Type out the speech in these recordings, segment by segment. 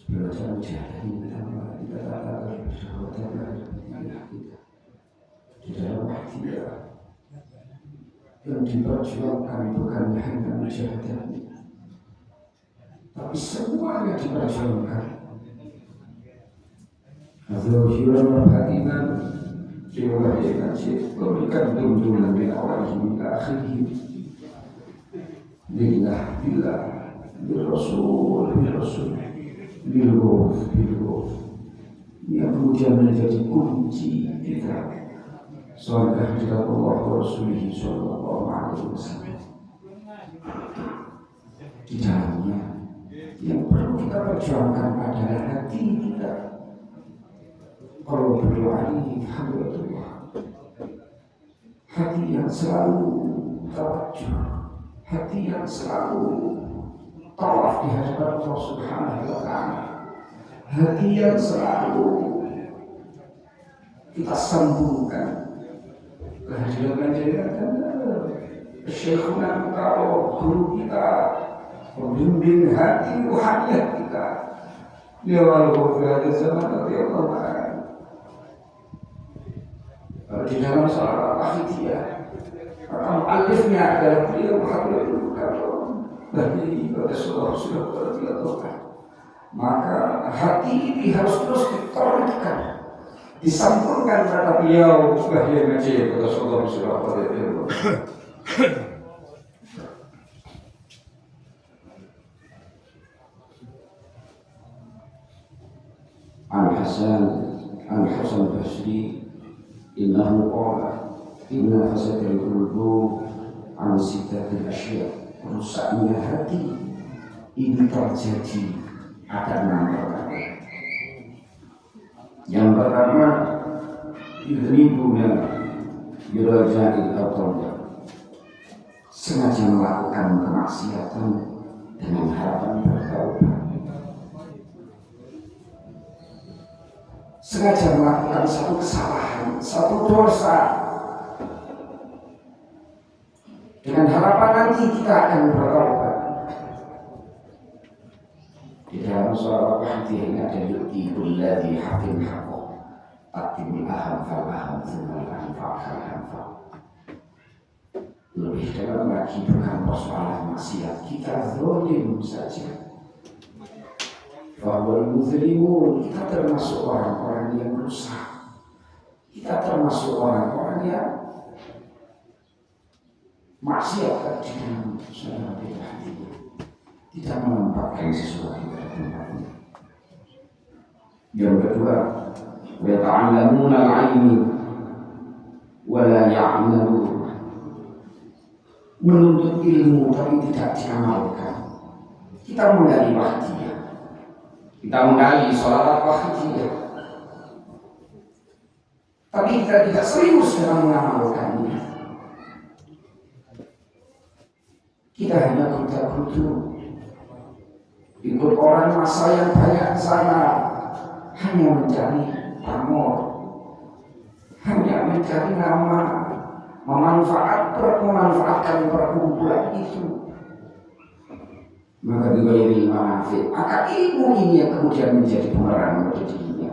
belajar menjalani kita bersahabat di dalam hati yang diperjuangkan bukan hanya mujahadah, tapi semuanya diperjuangkan. Azzawajulan hatinan jiwa yang najib memberikan tuntunan min awalih hingga akhirih lillah billah birrasul bilghuf yang kemudian menjadi kunci kita surga di Allah wa Rasulih sallallahu alaihi wasallam. Di dalamnya yang perlu kita perjuangkan adalah hati kita. Kalau berdoa ini alhamdulillah, hati yang selalu tawajuh, hati yang selalu tawaf di hadapan Allah Subhanahu wa ta'ala, hati yang selalu kita sambungkan kehadiran dan Syekhuna kalau guru kita membimbing hati ruhaniyat kita ya walaupun ada zaman ya Allah di dalam soal akhidah alifnya adalah beliau Habibul Karim bagi Rasulullah SAW. Maka hati ini harus terus ditorikkan, disambungkan kata beliau sebagai majid Rasulullah SAW. Al-Hasan Basri innahu qala inna fasadil qulub an sittatil asya', rusaknya hati ini terjadi akan 6 perkara. Yang pertama yudhibuna yuraja'il atawya, sengaja melakukan kemaksiatan dengan harapan bertaubat, sengaja melakukan satu kesalahan, satu dosa dengan harapan nanti kita akan bertaubat. Di dalam surah Al-Fatihah ini ada yu'ti kulladzi haqqin haqqahu atim aham fal aham thumma aham fal aham. Lebih dalam lagi bukan persoalan maksiat, kita zalim saja. Bahwa muslimun, kita termasuk orang-orang yang rusak, kita termasuk orang-orang yang maksiat di dalam suara hatinya, tidak menempatkan sesuatu pada tempatnya. Yang kedua, wa ta'allamuna al-'ilmi wa la ya'malun, menuntut ilmu tapi tidak diamalkan. Kita menggali wahidiyah, kita menggali sholawat wahidiyah, tapi kita tidak serius dalam mengamalkannya. Kita hanya kuda-kudu ikut orang masa yang banyak di sana, hanya mencari pamor, hanya mencari nama, memanfaatkan perkumpulan itu. Maka dibayari manfaat, maka ilmu ini yang kemudian menjadi bumerang pada dirinya.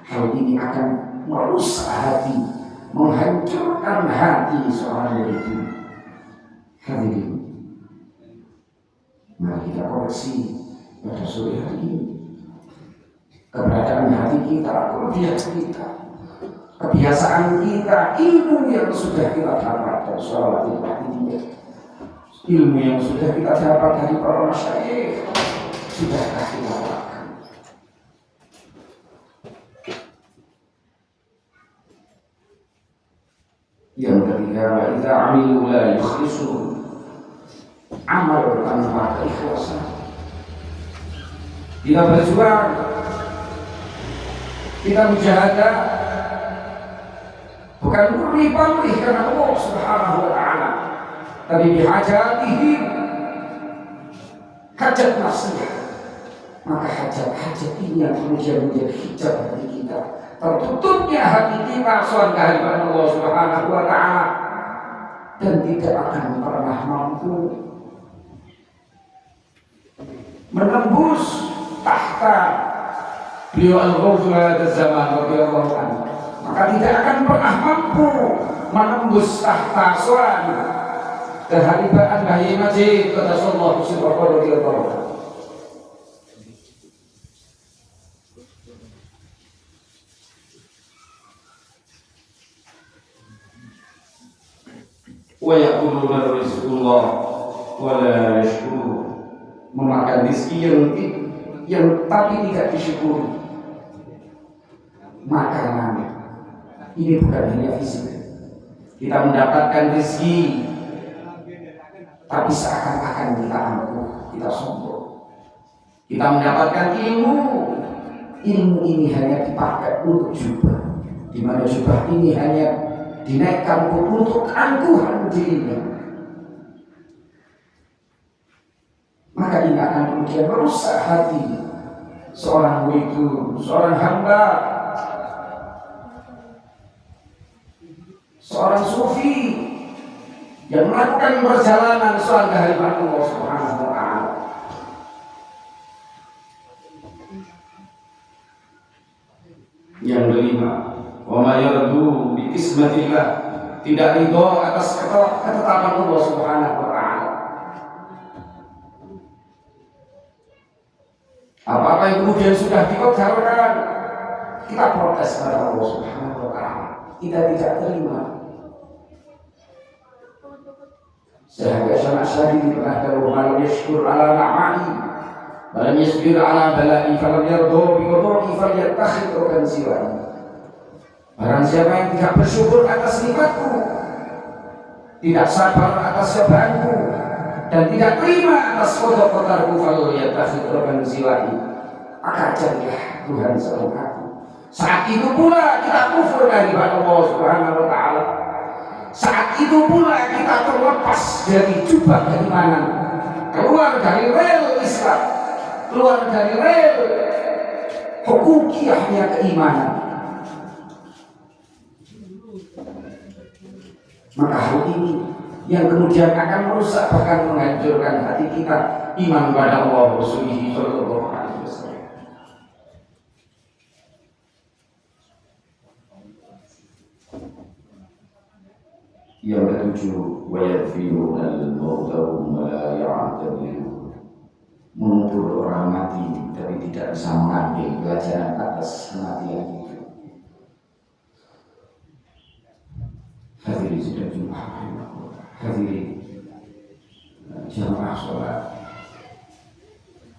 Hal ini akan merusak hati, menghancurkan hati seorang itu. Hadirin, mari kita koreksi pada sore hari ini keberadaan hati kita, kebiasaan kita, ilmu yang sudah kita dapat dari sholat ini, ilmu yang sudah kita dapat dari para masyayikh, sudahkah kita lakukan? Yang ketiga, idza amilu la yukhlisun, amal tanpa keikhlasan. Kita berjuang, kita mujahadah, bukan murni-pamrih karena Allah Subhanahu wa ta'ala, tapi bihajatihi, hajat nafsnya. Maka hajat ini yang kemudian menjadi hijab hati kita, tertutupnya hati kita soal kehadiran Allah Subhanahu wa ta'ala, dan tidak akan pernah mampu menembus tahta beliau al-ghawthul hadza zaman radhiyallahu anhu, maka tidak akan pernah mampu menembus tahta soal kehalifaan Bahyi Majid kata sallallahu radhiyallahu anhu. Wa yaquluna rizqullah wa la yashkurun, memakan rezeki yang tapi tidak disyukuri. Makanan ini bukan hanya fisik. Kita mendapatkan rezeki tapi seakan-akan kita angkuh, kita sombong. Kita mendapatkan ilmu ini hanya dipakai untuk jubah, di mana jubah ini hanya dinaikkan untuk angkuhan dirinya. Maka ini akan kemudian merusak hati seorang widu, seorang hamba, seorang sufi yang melakukan perjalanan soal kehadiran Allah Subhanahu wa ta'ala. Yang kelima, wa ma yardu bi qismatillah, tidak ridho atas ketetapan Allah Subhanahu wa ta'ala. Apa-apa yang kemudian sudah dikodarkan, kita protes pada Allah Subhanahu wa ta'ala, kita tidak terima. Sehingga syarah syahid pernah kalau malam yashkur ala na'ma'i malam yashkur ala bala'i falam yardo biqadari falyattakhid rokan siwa'i. Barang siapa yang tidak bersyukur atas nikmatku, tidak sabar atas cobaanku, dan tidak terima atas qada-qadarku, falyattakhid rokan siwa'i, maka carilah Tuhan selain aku. Saat itu pula kita kufur dari Allah Subhanahu wa ta'ala. Saat itu pula kita terlepas dari jubah keimanan, keluar dari rel Islam, keluar dari rel hukukiyahnya keimanan. Maka hal ini yang kemudian akan merusak, bahkan menghancurkan hati kita, iman pada Allah Rasulullah sallallahu alaihi wasallam. Yang ketujuh, wa yadfiruna al-mautahum wa la ya'tadilun, mengubur orang mati tapi tidak bisa mengambil pelajaran atas kematian itu. Hadirin sudah jumpa, hadirin jamaah sholat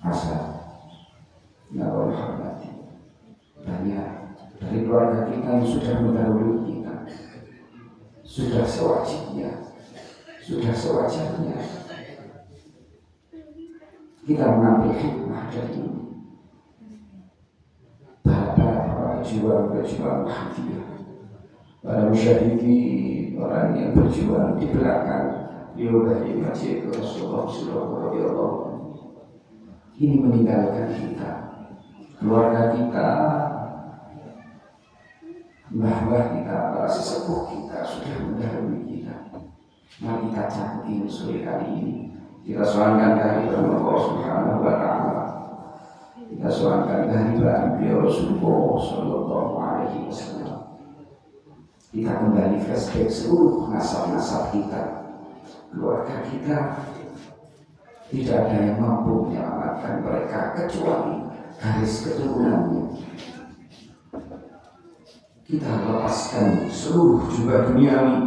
asar, ya Allah hormati. Banyak dari keluarga kita yang sudah mendahului kita, sudah sewajibnya, sudah sewajarnya kita mengambil hikmah dari ini. Para pejuang hafiyah, para musyahidin, orang yang berjuang di belakang Bahyi Majid Rasulullah sallallahu, ini meninggalkan kita, keluarga kita, mbah-mbah kita, para sesepuh kita sudah mendahului kita. Mari kita cantik sore kali ini, kita soalkan kehadiran Allah Subhanahu wa ta'ala, kita soalkan kehadiran beliau Rasulullah sallallahu alaihi wasallam. Kita kembali flashback seluruh nasab-nasab kita, keluarga kita. Tidak ada yang mampu menyelamatkan mereka kecuali garis keturunannya. Kita lepaskan seluruh jubah duniawi.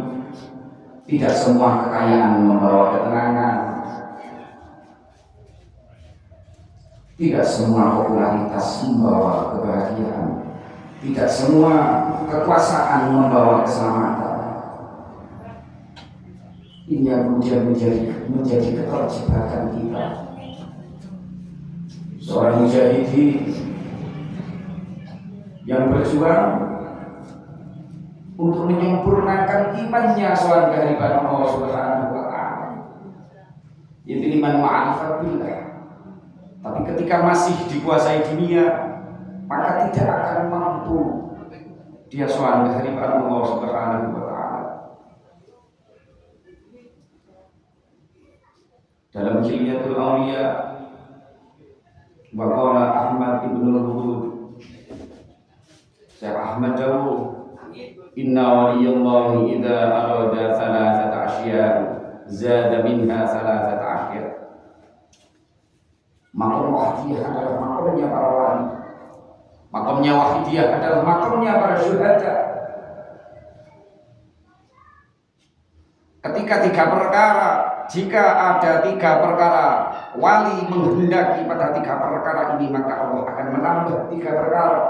Tidak semua kekayaan membawa ketenangan, tidak semua popularitas membawa kebahagiaan, tidak semua kekuasaan membawa keselamatan. Ini yang kemudian menjadi keterjebakan kita. Seorang mujahidin yang berjuang untuk menyempurnakan imannya soal kehadiran Allah Subhanahu wa ta'ala, yaitu iman ma'rifat billah. Tapi ketika masih dikuasai dunia, maka tidak akan mampu dia soal kehadiran Allah Subhanahu wa ta'ala. Dalam Hilyatul Awliya, waqala Ahmad ibn al-Hudud ahmadahu inna waliyallahi idza arada thalathata asya zada minha thalathata asya. Makom wahidiyah adalah makomnya para wali. Makomnya wahidiyah adalah makomnya para syuhada. Ketika jika ada tiga perkara wali menghendaki pada tiga perkara ini, maka Allah akan menambah tiga perkara.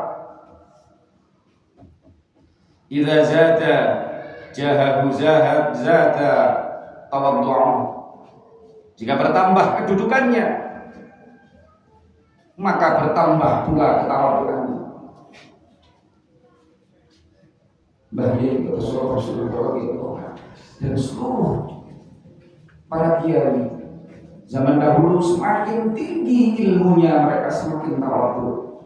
Idza zada jahahu zada tawaddu'u. Jika bertambah kedudukannya, maka bertambah pula ketawaduannya. Bahaya Rasulullah dan seluruh para kiai zaman dahulu semakin tinggi ilmunya, mereka semakin tawadhu.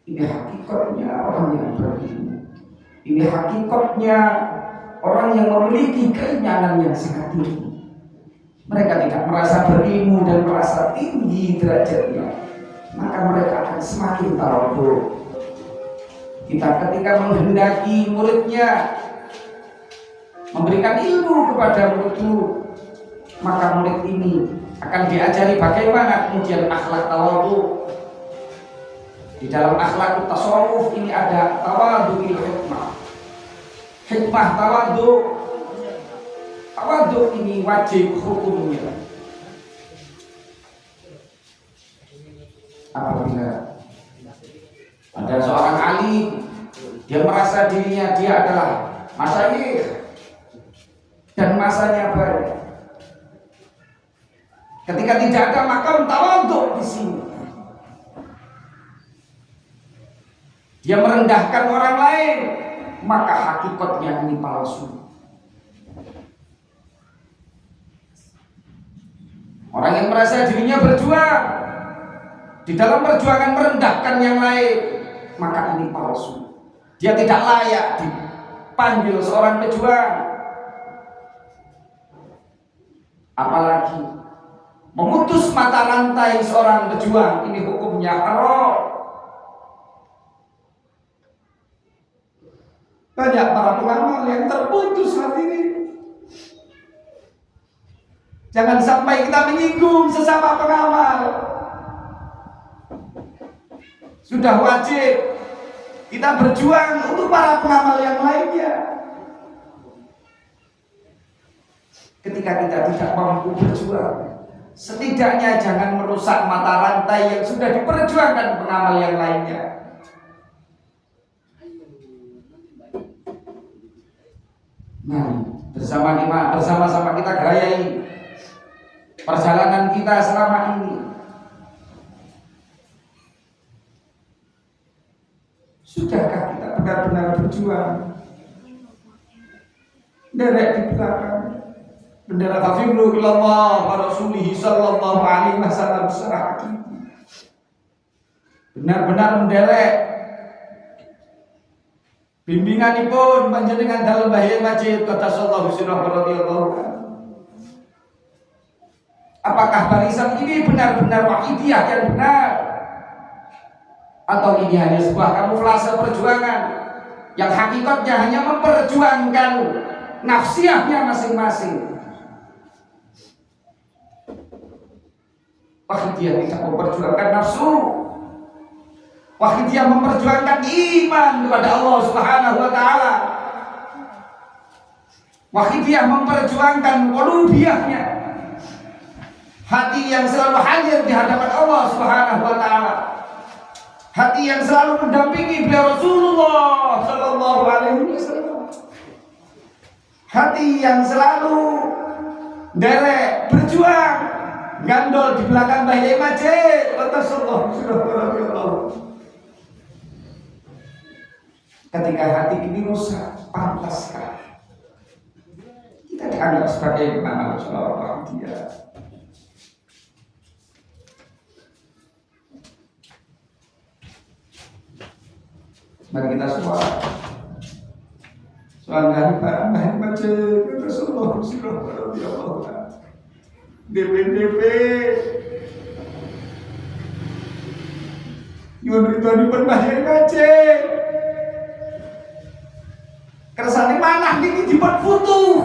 Ini hakikatnya orang yang berilmu. Ini hakikatnya orang yang memiliki keinginan yang sangat tinggi. Mereka tidak merasa berilmu dan merasa tinggi derajatnya, maka mereka akan semakin tawadhu. Kita ketika menghendaki muridnya memberikan ilmu kepada muridmu, maka murid ini akan diajari bagaimana kemudian akhlak tawadhu. Di dalam akhlak tasawuf ini ada tawadhu il hikmah. Hikmah tawadhu. Tawadhu ini wajib hukumnya. Apabila ada seorang alim, dia merasa dirinya dia adalah masyayikh dan masanya banyak. Ketika tidak ada makam tawadhu di sini, dia merendahkan orang lain, maka hakikatnya ini palsu. Orang yang merasa dirinya berjuang, di dalam perjuangan merendahkan yang lain, maka ini palsu. Dia tidak layak dipanggil seorang pejuang. Apalagi memutus mata rantai seorang pejuang, ini hukumnya haram. Banyak para pengamal yang terputus hati ini. Jangan sampai kita menyinggung sesama pengamal. Sudah wajib kita berjuang untuk para pengamal yang lainnya. Ketika kita tidak mampu berjuang, setidaknya jangan merusak mata rantai yang sudah diperjuangkan pengamal yang lainnya. Mari bersama-sama kita gayai perjalanan kita selama ini. Sudahkah kita benar-benar berjuang? Derek di belakang bendera tafirru ilallah wa rasulihi sallallahu alaihi wasallam secara hakiki. Benar-benar menderek bimbinganipun panjenengan dalam bahaya majid kata sallallahu radhiyallahu anhu. Apakah barisan ini benar-benar wahidiyah yang benar, atau ini hanya sebuah kamuflase perjuangan yang hakikatnya hanya memperjuangkan nafsiyahnya masing-masing? Wahidiyah tidak memperjuangkan nafsu. Wahidiyah memperjuangkan iman kepada Allah Subhanahu wa taala. Wahidiyah memperjuangkan qulubiyahnya, hati yang selalu hadir di hadapan Allah Subhanahu wa taala. Hati yang selalu mendampingi beliau Rasulullah sallallahu alaihi wasallam. Hati yang selalu derek berjuang gandol di belakang bahaya majid atas Allah subhanahu. Ketika hati ini rusak, pantaskah kita dianggap sebagai pengamal Rasulullah? Dia mari kita semua soal bahaya majid Rasulullah sallallahu DPDP yang beritani berbahaya majid Kersane manah niki dipun futuh.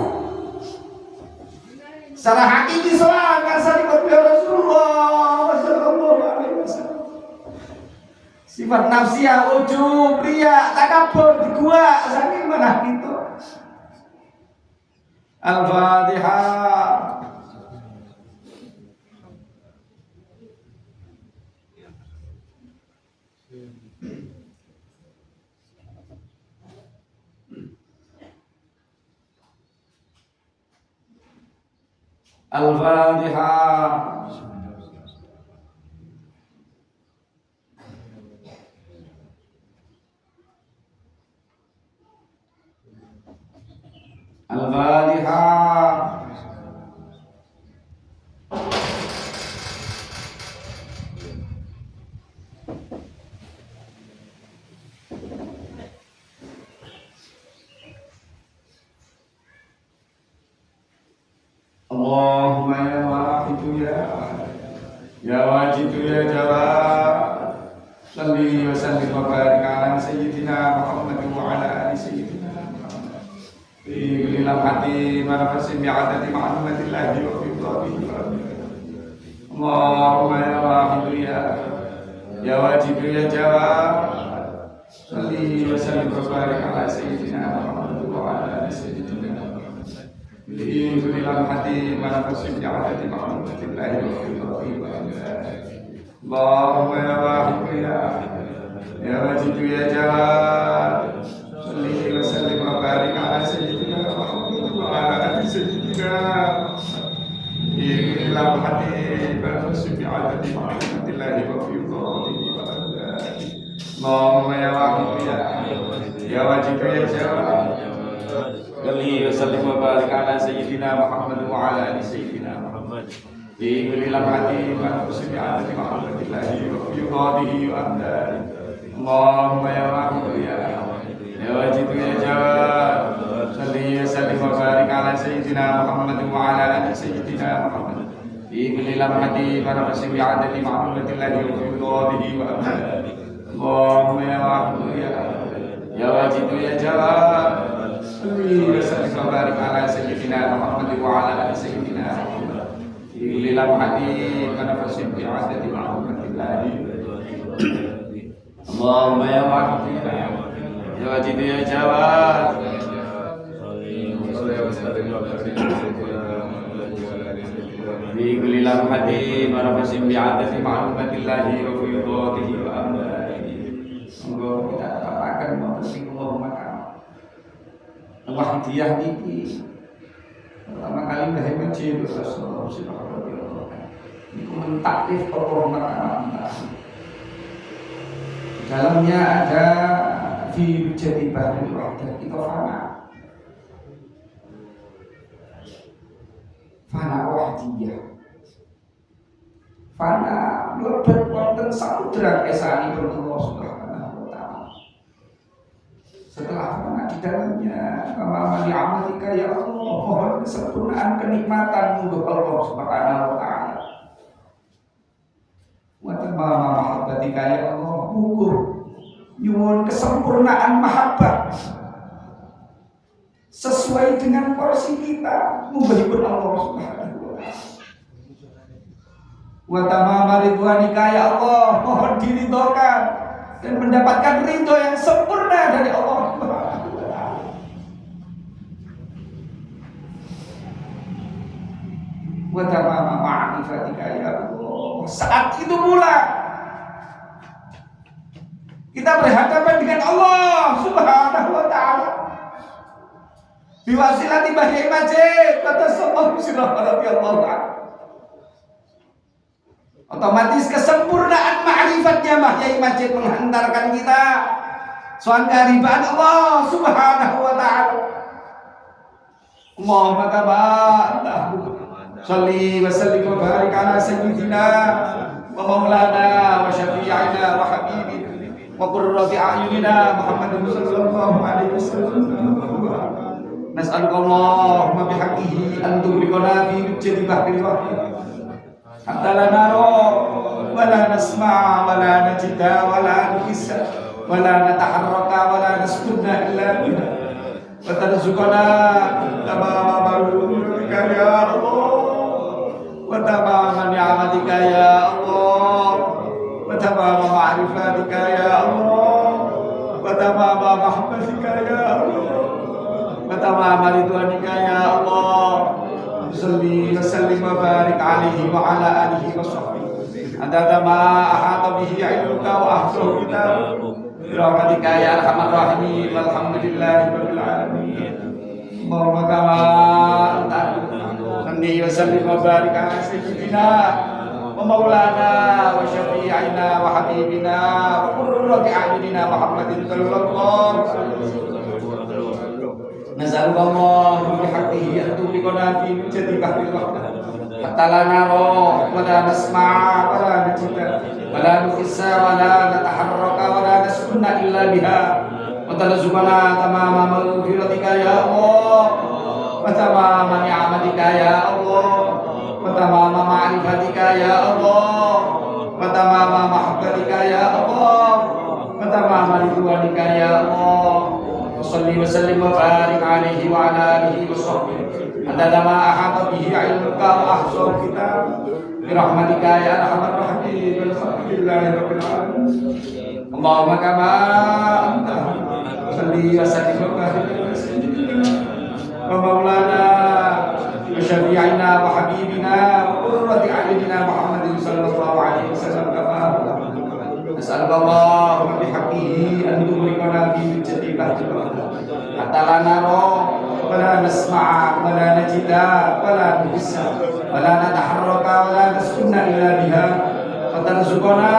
Secara hakiki soal kersane Rasulullah sallallahu alaihi wasallam. Sifat nafsiyah, ujub, riya, takabur, gua saking manah itu. Al-Fatihah. Al-Fatihah. Al-Fatihah. Allahumma ya wahidu ya wajidu ya jawad salli wa sallim wa barik ala sayyidina Muhammad wa ala ali sayyidina Muhammad fi kulli lamhati wa nafasin bi'adati ma'lumatillahi wa fi dhatihi Allahumma ya wahidu ya wajidu ya jawad salli wa sallim wa barik ala sayyidina Muhammad wa ala ali sayyidina Li kulli lamhati wa nafasin bi'adati ma'lumatillahi wa fi dhatihi Allahumma ya wahidu ya wajidu ya jawad salli wa sallim wa barik ala sayyidina Muhammad wa ala ali sayyidina li lamhati wa nafasin bi'adati ma'lumatillahi wa fi dhatihi Allahumma ya wahidu ya wajidu ya jawad salli wa sallim wa barik ala sayyidina Muhammad wa ala ali sayyidina Muhammad fi kulli lamhati wa nafasin bi'adati ma'lumatillahi wa fi dhatihi wa amdani Allahumma ya wahidu ya wajidu ya jawad salli wa sallim wa barik ala sayyidina Muhammad wa ala ali sayyidina Muhammad fi kulli lamhati wa nafasin bi'adati ma'lumatillahi wa fi dhatihi wa amdani Allahumma ya wahidu ya wajidu ya jawad salli wa sallim wa barik ala sayyidina Muhammad wa ala ali sayyidina Muhammad fi lamhati wa nafasin bi'adati ma'lumatillahi Allahumma ya wahidu ya wajidu ya jawad fi kulli lamhati wa nafasin bi'adati ma'lumatillahi wa fi dhatihi wa amdani Semoga kita dapatkan mempenting Allahumma Wahidiyah niki pertama kali Mbah Masjid Rasulullah sallallahu alaihi wasallam niku mentaklif Allah Ta'ala. Dalamnya ada fi jadi bahrul wahdah itu fana wahdiyah fana mlebet wonten samudra esanipun Allah Subhanahu wa taala. Setelah fana di dalamnya kama ni'amatika ya Allah, mohon kesempurnaan kenikmatan untuk Allah Subhanahu wa taala. Wa tamama mahabbatika ya Allah, muga nyuwun kesempurnaan mahabbah sesuai dengan porsi kita mubalipun Allah Subhanahu wa taala. Wa tamama ridwanika ya Allah, mohon diridhokan dan mendapatkan ridho yang sempurna dari Allah Subhanahu wa taala. Wa tamama ma'rifatika ya Allah. Saat itu pula kita berhadapan dengan Allah Subhanahu wa taala. Biwasilati Mbah Masjid kata sallallahu radhiyallahu anhu. Otomatis kesempurnaan ma'rifatnya Mbah Masjid menghantarkan kita soal keharibaan Allah Subhanahu wa taala. Allahumma tabarak salli wa sallim wa barik ala sayyidina wa maulana wa syafi'ina wa habibina wa qurrati a'yunina Muhammadin sallallahu alaihi wasallam. Nas'aluka Allahumma bihaqqihi an tughriqana fi jati bahril wahid hatta la nara wa la nasma' wa la najida wa la nuhissa wa la nataharraka wa la naskunna illa biha wa tarzuqana tamama ma'rufika ya Allah wa tamama ni'matika ya Allah wa tamama ma'rifatika ya Allah wa tamama mahabbatika ya Allah wa tamama ridwanika ya Allah. Salli wa sallim wa barik alaihi wa ala alihi wa sahbihi adada ma ahata bihi ilmuka wa ahsahu kitabuka birahmatika ya arhamar rahimin walhamdulillahi rabbil alamin. Allahumma kama anta salli wa sallim wa barik ala sayyidina wa maulana wa syafi'ina wa habibina wa qurrati a'yunina Muhammadin sallallahu alaihi wasallam. Nazaluka Allah bihaqqihi an tubiqana fi jadi bahril wahdah hatta la nara wa la nasma'a wa la najida wa la nukhissa wa la nataharraka wa la naskunna illa biha wa tarzuqana tamama maghfiratika ya Allah wa tamama ni'matika ya Allah wa tamama ma'rifatika ya Allah wa tamama mahabbatika ya Allah wa tamama ridwanika ya Allah. Salli wa sallim wa barik alaihi wa ala alihi wa sahbihi adada ma ahata bihi ilmuka wa ahsahu kitab birahmatika ya arhamar rahimin walhamdulillahi rabbil alamin. Allahumma kama anta salli wa sallim wa barik ala sayyidina wa maulana wa syafi'ina wa habibina wa qurrati a'yunina Muhammadin sallallahu alaihi wasallam. Nas'alullah bihaqqihi an tughriqana fi jadi bahril hatta la nara wa la nasma'a wa la najida wa la nuhissa wa la nataharraka wa la naskunna illa biha wa tarzuqana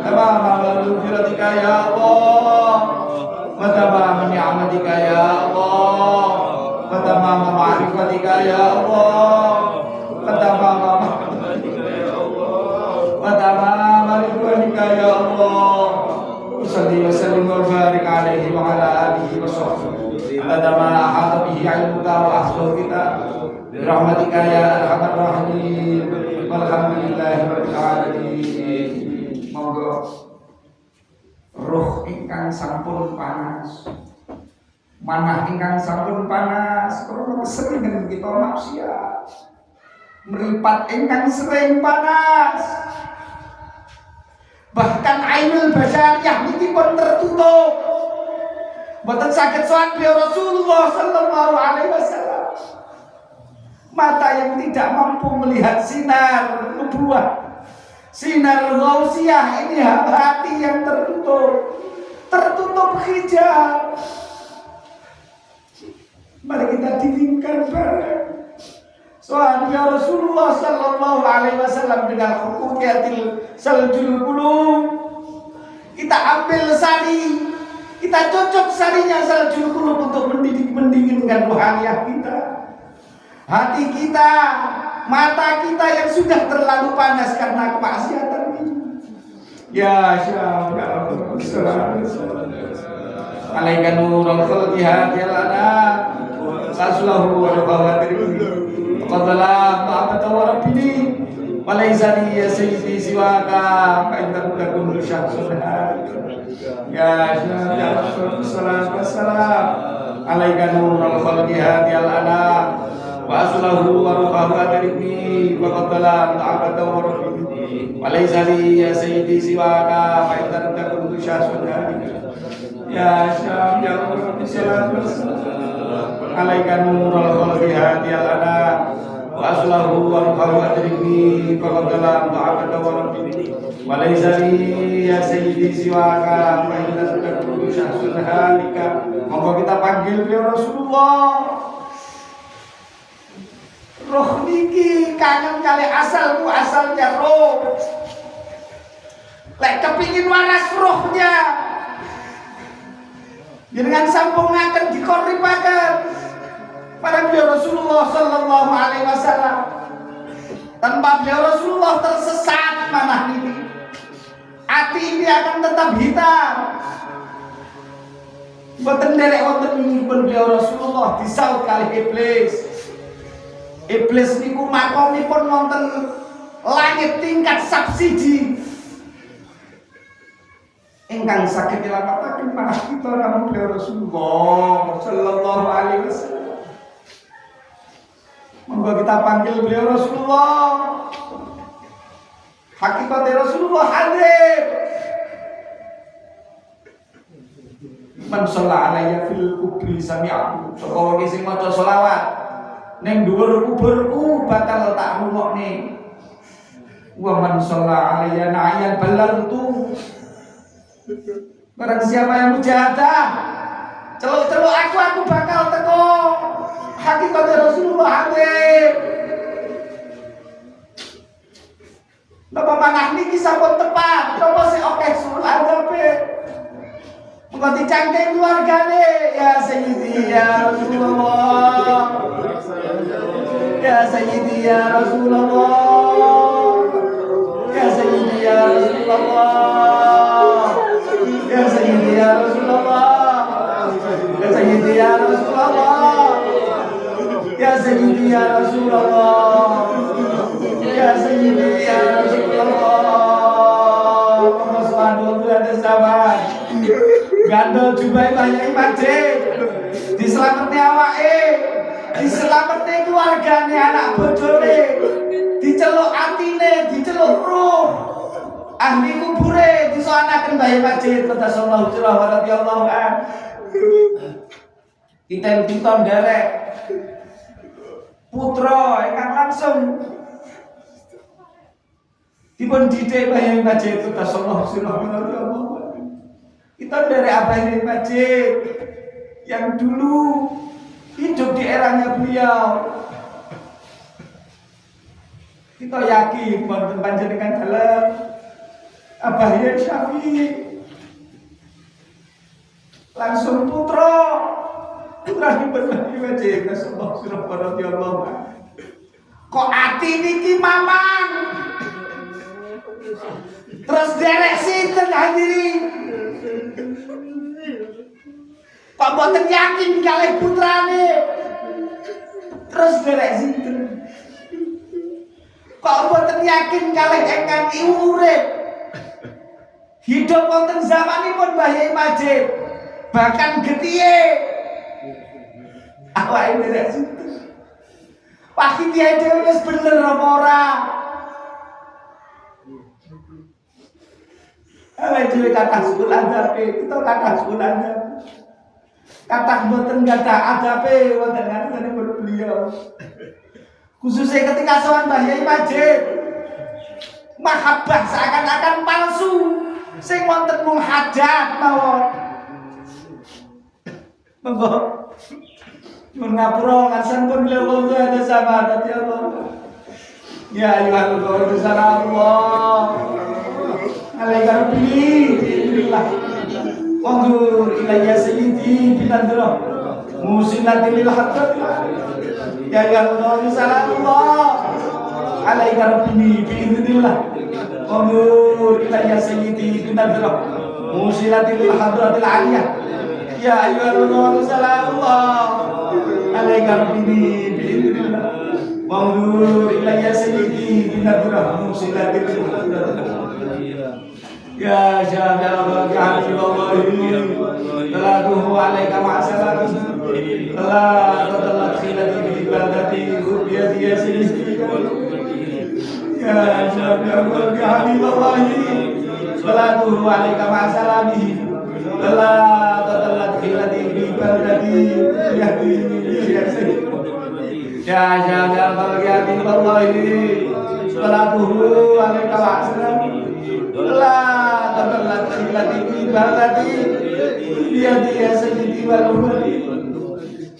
tamama maghfiratika ya Allah wa tamama ni'matika ya Allah wa tamama ma'rifatika ya Allah wa tamama mahabbatika ya Allah wa tamama ridwanika ya Allah. Salli wa sallim wa barik alaihi wa ala alihi wa sahbihi adada ma ahata bihi ilmuka wa ahsahu kitab birahmatika ya arhamar rahimin walhamdulillahi rabbil alamin. Monggo roh ingkang sampun panas, manah ingkang sampun panas, krana keseringan kita maksiat, meripat ingkang sering panas, bahkan ainul basyariyah niki pun tertutup, mboten saged salat beliau Rasulullah sallallahu alaihi wasallam. Mata yang tidak mampu melihat sinar nubuwah, sinar ghausiyah, ini hati yang tertutup hijab. Mari kita dirikan bareng soal ya Rasulullah sallallahu alaihi wasallam dengan hukumiyatil saljul qulub. Kita ambil sari, kita cocok sarinya saljul qulub untuk mendinginkan rohaniyah kita, hati kita, mata kita yang sudah terlalu panas karena kemaksiatan ini. Ya syabab alaikan nurul khalqi hadiyalana sasulahu wa bawatir qadala ta'ata wa rabbini wa laysa li sayyidi siwaka fa innahu lakum syahsun. Ya syabab sallallahu wassalam alaikan nurul khalqi hadiyalana wa aslahu wa bawatir qadala ta'ata wa rabbini wa laysa li sayyidi siwaka fa innahu lakum syahsun. Ya syabab sallallahu wassalam alaikan nurul khalqi hadiyalana wa aslahu wa bawatir qadala ta'ata wa rabbini wa laysa li ya sayyidi siwaka fa innahu lakum syahsun halika. Monggo kita panggil beliau Rasulullah. Roh niki kangen kali asalmu, asalnya roh. Lek kepingin waras rohnya, dengan sambungaken dikoribaken pada beliau Rasulullah sallallahu alaihi wasallam. Tanpa beliau Rasulullah tersesat manah niki, hati ini akan tetap hitam. Mboten derek wonten nyuwun beliau Rasulullah disaut kali iblis. Iblis niku makomipun wonten langit tingkat subsidi. ingkang saged nyelamataken manah kita namung beliau Rasulullah sallallahu alaihi wasallam. Monggo kita panggil beliau Rasulullah. Hakikatnya Rasulullah hadir. Man shalla alayya fil kubri sami'ahu. Sapa wae sing maca selawat ning dhuwur kuburku bakal tak rungokne. Wa man shalla alayya na'yan ballartu. Barang siapa yang mujahadah celuk-celuk aku bakal teko. Hakikatnya Rasulullah hadir. Napa manah niki sampun tepat, napa sing akeh sul adabe. Muga dicangkeng keluargane ya Sayyidi ya Rasulullah. Ya Sayyidi ya Rasulullah. Ya Sayyidi ya Rasulullah. Ya Sayyidi ya Rasulullah. Ya Sayyidi ya Rasulullah. Ya Sayyidi ya Rasulullah. Ya Sayyidi ya Rasulullah. Rasulullah ada sahabat. Gandol jubai banyak masjid. Diselametne awake, diselametne keluargane, anak bojone, diceluk atine, diceluk ruh. Ahli kubure disoanaken bae masjid qadasallahu sirra wa radhiyallahu an. Kita nderek putra ingkang langsung dipun didik bae masjid qadasallahu sirra wa radhiyallahu an. Kita dari abah masjid yang dulu hidup di eranya beliau. Kita yakin wonten panjenengan dalam Abah Syafi'i langsung putra dipun di masjid Rasulullah sallallahu alaihi. Kok ati niki mamang terus derek sinten hadirin. Kok boten yakin kalih putrane terus derek sinten. Kok boten yakin kalih ingkang urip hidup wonten zamanipun Mbah Yai Majid bahkan getihe awake derek sinten. Wah iki dhewe wis bener apa ora? Awake dhewe kathah sul adabe, kita kathah sul adabe. Kathah mboten gadah adabe wonten ngarsanipun beliau. Khususnya ketika sowan Mbah Yai Majid, mahabbah seakan-akan palsu, sing wonten mung hajat mawon. Monggo nyuwun ngapura ngarsanipun beliau ada sahabat ya Allah. Ya ayyuhal qawlu sallallahu alaihi wa Wandur ilayya sayyidi binadra musilatil haqqat ya Allah sallallahu alaihi rabbi biidznillah. Wandur ilayya sayyidi binadra musilatil hadratil aliyah ya Allah sallallahu alaihi rabbi biidznillah. Wandur ilayya sayyidi binadra musilatil hadratil aliyah ya syahada ya Habiballahi salatuhu alaika ma'asalam la tadallat khilati bi ibadati hubiyati ya sayyidi ya syahada ya Habiballahi salatuhu alaika ma'asalamihi la tadallat khilati bi ibadati ya sayyidi ya syahada ya Habiballahi salatuhu alaika ma'asalamihi la tadallat khilati bi ibadati ya sayyidi wal umri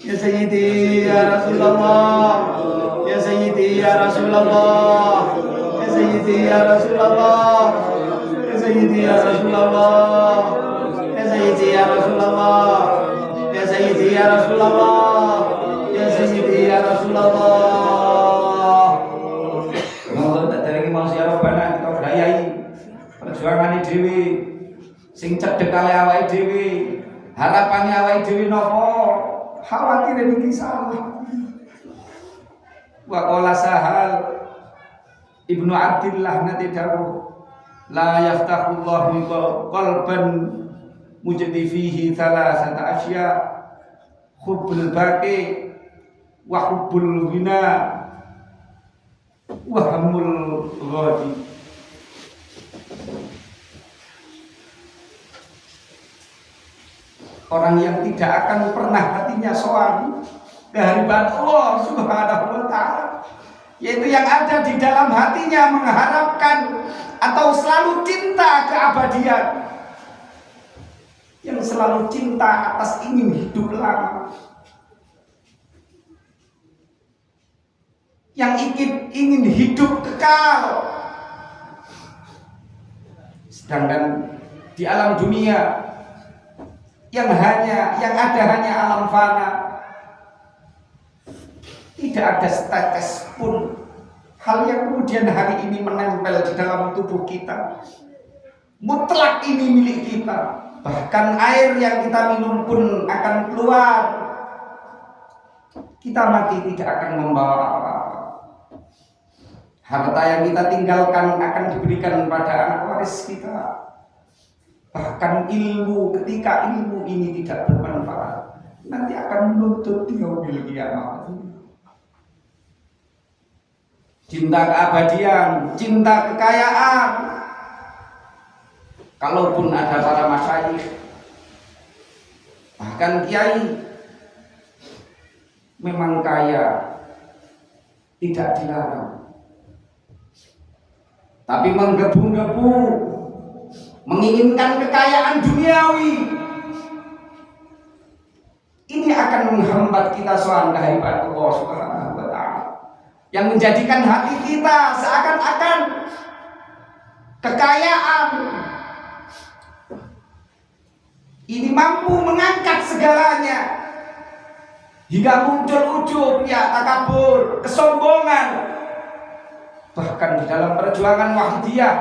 ya sayyidi ya Rasulullah ya sayyidi ya Rasulullah ya sayyidi ya Rasulullah ya sayyidi ya Rasulullah ya sayyidi ya Rasulullah ya sayyidi ya Rasulullah ya sayyidi ya Rasulullah. Monggo tak derenge mau siapa bana kita berdayai perjuangane dhewe sing cedhek kali awake dhewe, harapane awake dhewe napa? Khawatire niki salah. Wa qala Sahal Ibnu Abdillah nate dawuh, la yaftahullahu qalban mujdi fihi thalathata asya hubbul baqi wa hubbul ghina wa hamul ghadi. Orang yang tidak akan pernah hatinya soal kehadiran Allah Subhanahu wa ta'ala, yaitu yang ada di dalam hatinya mengharapkan atau selalu cinta keabadian, yang selalu cinta atas ingin hidup lama, yang ingin hidup kekal. Sedangkan di alam dunia yang ada hanya alam fana, tidak ada setetes pun hal yang kemudian hari ini menempel di dalam tubuh kita. Mutlak ini milik kita. Bahkan air yang kita minum pun akan keluar. Kita mati tidak akan membawa apa-apa. Harta yang kita tinggalkan akan diberikan pada anak waris kita. Bahkan ilmu, ketika ilmu ini tidak bermanfaat, nanti akan menuntut di yaumil qiyamah. Cinta keabadian, cinta kekayaan. Kalaupun ada para masyayikh, bahkan kiai, memang kaya, tidak dilarang. Tapi menggebu-gebu, menginginkan kekayaan duniawi, ini akan menghambat kita soal kehadiran Allah Subhanahu wa ta'ala, yang menjadikan hati kita seakan-akan kekayaan ini mampu mengangkat segalanya, hingga muncul ujub, ya, takabur, kesombongan. Bahkan di dalam perjuangan Wahidiyah,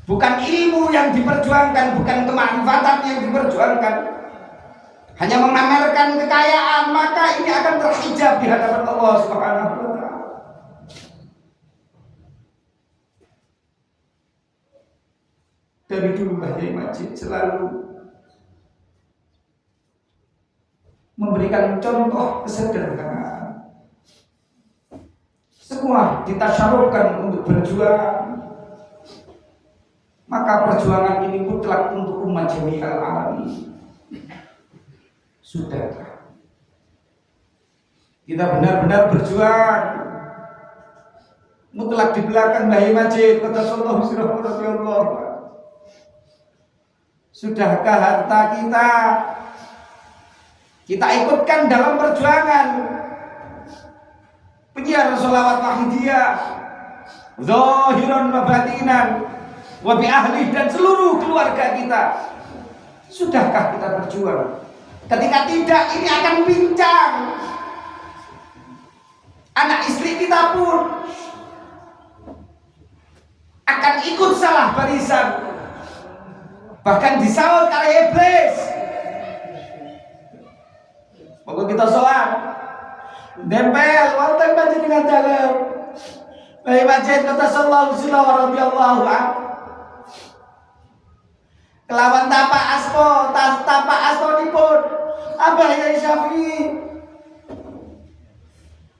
bukan ilmu yang diperjuangkan, bukan kemanfaatan yang diperjuangkan, hanya memamerkan kekayaan, maka ini akan terhijab di hadapan Allah Subhanahu wa ta'ala. Dari dulu Mbah Yai Majid selalu memberikan contoh kesederhanaan. Semua ditasyarufkan untuk berjuang, maka perjuangan ini mutlak untuk umat jami'al alamin. Sudah, kita benar-benar berjuang, mutlak di belakang Mbah Yai Majid qaddasallahu sirrahu radhiyallahu. Sudahkah harta kita ikutkan dalam perjuangan penyiar sholawat Wahidiyah, zahiran wa batinan, wa bi ahli, dan seluruh keluarga kita? Sudahkah kita berjuang? Ketika tidak, ini akan pincang. Anak istri kita pun akan ikut salah barisan, bahkan disaut oleh iblis. Waktu kita sholat, dempel, waktu Majid dengan dalam Mbah Yai Majid qaddasallahu sirrahu radhiyallahu anhu, kelawan tapak asponipun Abah Yai Syafi'i,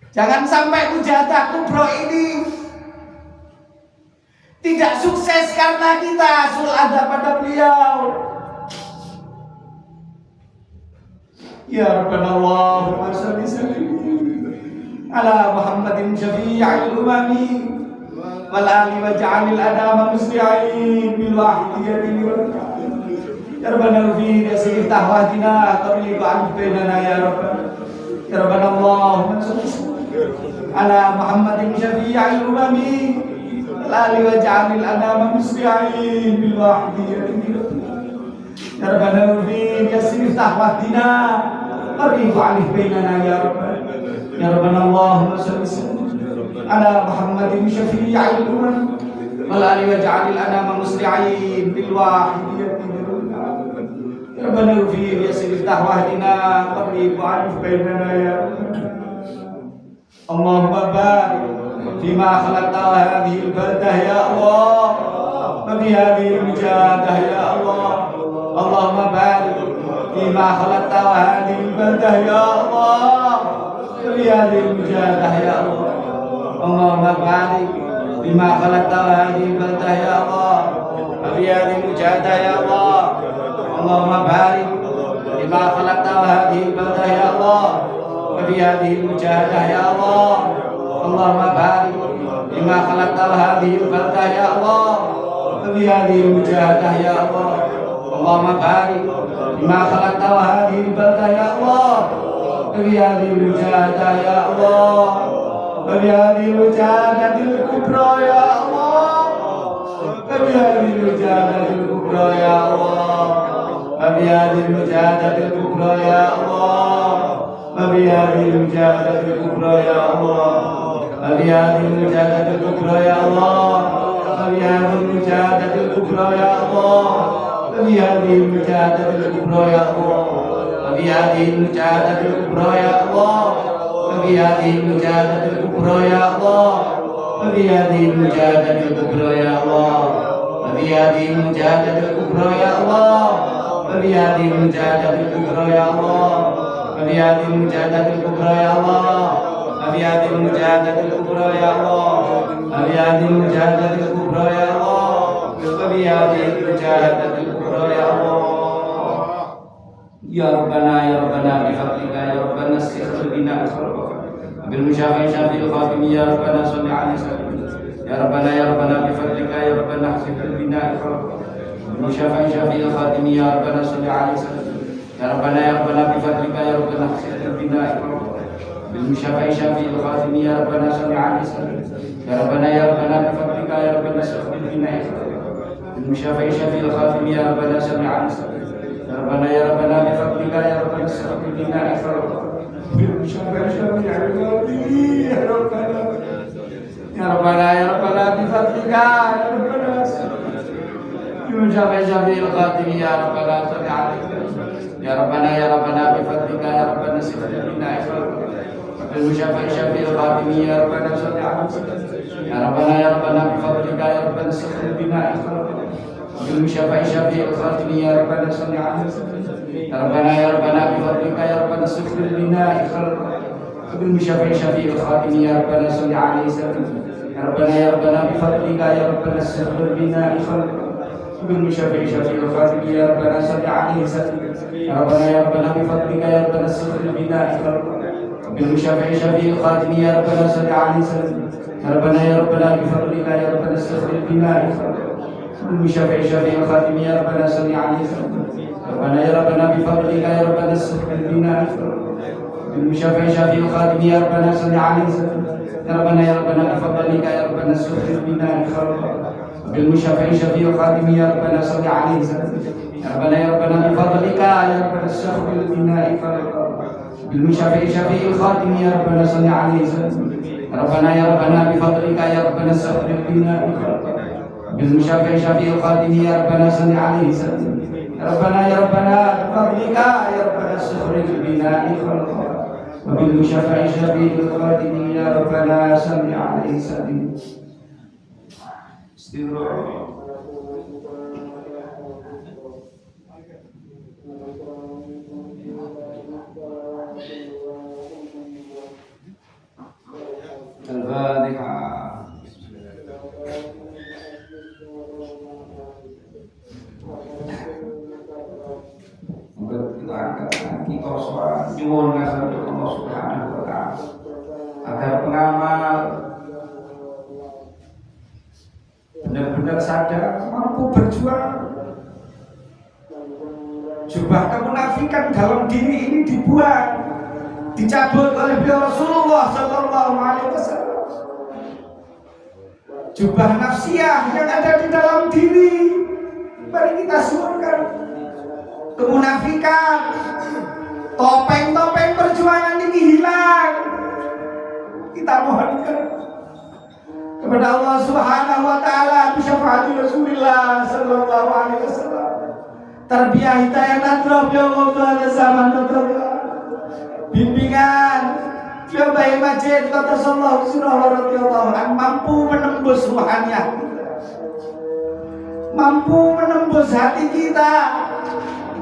jangan sampai mujahadah kubro ini tidak sukses karena kita sul adab pada beliau. Ya Rabbana Allahumma shalli ala Muhammadin syafi'il umami wal ali wa ja'alil adama musli'in bil wahdiyati wal ya Rabbana fi yasir tahwadina tabliq an bainana ya Rabbana. Ya Rabbana Allahumma shalli ala Muhammadin syafi'il umami wal ali wa ja'alil adama musli'in bil wahdiyati ya Rabbana fi yasir tahwadina tabliq an bainana ya Rabbana. Ya Rabbana Allahumma shalli ala Muhammadin syafi'il umam wal ali waj'alil anama musli'in bil wahidiyati ya Rabbana fi yasir tahwahdina qarib an bainana ya Allahumma barik fima khalaqta hadhihi al baldah ya Allah لما خلقت هذه البلدة يا الله في هذه المجاهدة يا الله اللهم بارك لما خلقت هذه البلدة يا الله في هذه المجاهدة يا الله اللهم بارك لما خلقت هذه البلدة يا الله في هذه المجاهدة يا الله اللهم بارك لما خلقت هذه البلدة يا الله في هذه المجاهدة يا الله اللهم بارك لما خلقت هذه البلدة يا الله في هذه المجاهدة يا الله في هذه المجاهدة الكبرى يا الله في هذه المجاهدة الكبرى يا الله في هذه المجاهدة الكبرى يا الله في هذه المجاهدة الكبرى يا الله في هذه المجاهدة الكبرى يا الله في هذه المجاهدة الكبرى يا الله في هذه المجاهدة الكبرى يا الله في هذه المجاهدة الكبرى يا الله في هذه المجاهدة الكبرى يا الله في هذه المجاهدة الكبرى يا الله في هذه المجاهدة الكبرى يا الله في هذه المجاهدة الكبرى يا الله في هذه المجاهدة الكبرى يا الله في هذه المجاهدة الكبرى يا الله في هذه المجاهدة الكبرى يا الله في هذه المجاهدة الكبرى يا الله يا ربنا بفضلك يا ربنا استغفر بنا بالمشافع شافي الخاتم يا ربنا صل عليه وسلم يا ربنا بفضلك يا ربنا استغفر بنا بالمشافع شافي الخاتم يا ربنا صل عليه وسلم يا ربنا بفضلك يا ربنا استغفر بنا بالمشافع شافي الخاتم يا ربنا صل عليه وسلم يا ربنا بفضلك يا ربنا استغفر بنا بالمشافع شافي الخاتم يا ربنا صل عليه وسلم يا ربنا بفضلك يا ربنا استغفر بنا بالمشافع شافي الخاتم يا ربنا بفضلك يا ربنا بالمشافع شافي الخاتم يا ربنا صل عليه يا ربنا بفضلك يا ربنا استغفر بنا بالمشافع شافي الخاتم يا ربنا صل عليه يا ربنا بفضلك يا ربنا استغفر بنا بالمشافع شافي الخاتم يا ربنا صل عليه يا ربنا بفضلك يا ربنا استغفر بنا بالمشافع شافي الخاتم يا ربنا صل عليه يا ربنا بفضلك يا ربنا استغفر بنا بالمشافع شافي الخاتم يا ربنا صل عليه يا ربنا بفضلك يا ربنا استغفر بنا بالمشافع شافي الخاتم يا ربنا صل عليه يا ربنا بفضلك يا ربنا استغفر بنا بالمشافع شافي الخاتم يا ربنا صل عليه يا ربنا بفضلك يا ربنا استغفر بنا بالمشافع شافي الخاتم يا ربنا صل عليه يا ربنا بفضلك يا ربنا استغفر بنا بالمشافع شافي الخاتم يا ربنا صل عليه يا ربنا بفضلك يا ربنا استغفر بنا بالمشافع شافي الخاتم يا ربنا صل عليه يا ربنا بفضلك يا ربنا استغفر بنا بالمشافع شافي الخاتم يا ربنا صل عليه يا ربنا بفضلك يا ربنا استخرج بنا وبالمشافع شافي الخاتم يا ربنا صل عليه استغفر الفاتحة. Kita angkat kaki kosong, nyuwun ngasih Allah Subhanahu wa Ta'ala agar pengamal benar-benar sadar mampu berjuang. Jubah kemunafikan dalam diri ini dibuang, dicabut oleh beliau Rasulullah Sallallahu Alaihi Wasallam. Jubah nafsiyah yang ada di dalam diri, mari kita suburkan. Kemunafikan, topeng-topeng perjuangan ini hilang. Kita mohonkan kepada Allah Subhanahu wa Ta'ala bisyafaati Rasulullah Sallallahu Alaihi Wasallam. Tarbiyah hidayah nadroh ya Allah zaman nadroh. Bimbingan ya Bayi Majid kata sallallahu surah radhiyallahu anhu mampu menembus ruhannya, mampu menembus hati kita.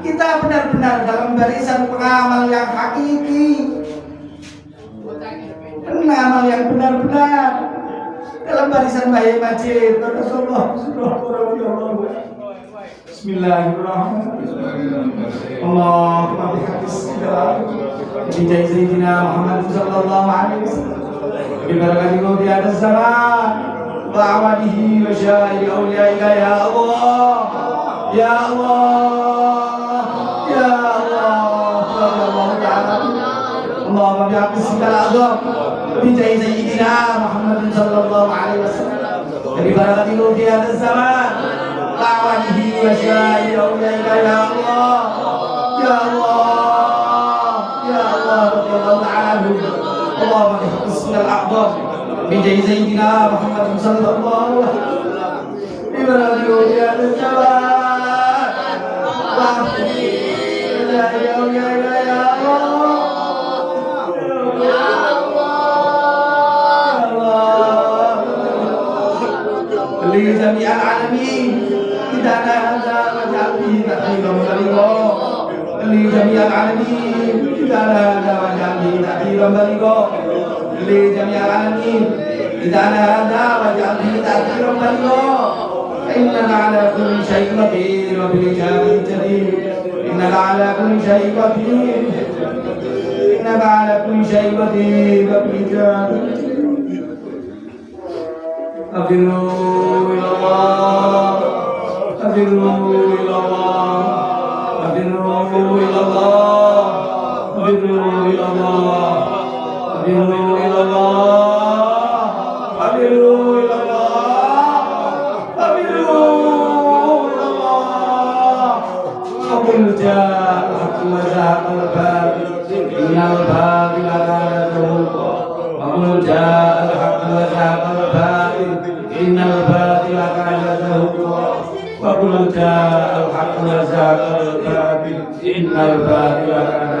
kita benar-benar dalam barisan pengamal yang hakiki, pengamal yang benar-benar dalam barisan Mbah Majid. Bismillahirrahmanirrahim. Allahumma bihaqqis bijai sayyidina Muhammad sallallahu alaihi wasallam bi barakati qawli hadha zaman wa awadihi wa syahidi awliyaika ya Allah ya Allah ya Allah ya Allah ta'ala. Allahumma bihaqqis al-azam bijai sayyidina Muhammad sallallahu alaihi wasallam bi barakati qawli hadha zaman وعوده وشاهد أولئك يا الله يا الله يا الله رضي الله تعالى عنه. اللهم بحق اسم الأعظم بجاه سيدنا محمد صلى الله عليه وسلم ببركة هذا الزمان وعوده وشاهد أولئك يا الله يا الله لجميع العالمين إدانا هذا واجعل فيه تأثيرا بليغا لجميع العالمين إدانا هذا واجعل فيه تأثيرا بليغا لجميع العالمين إدانا هذا واجعل فيه تأثيرا بليغا إنك على كل شيء قدير وبالإجابة جدير إنك على كل شيء قدير إنك على كل شيء قدير وبالإجابة جدير. أفروا إلى الله أفروا إلى الله أفروا إلى الله أفروا إلى الله أفروا إلى الله أفروا إلى الله أفروا إلى الله. وقل جاء الحق وزهق الباطل إن الباطل كان زهوقا. وقل جاء الحق وزهق الباطل إن الباطل كان زهوقا. وقل جاء الحق وزهق الباطل إن الباطل كان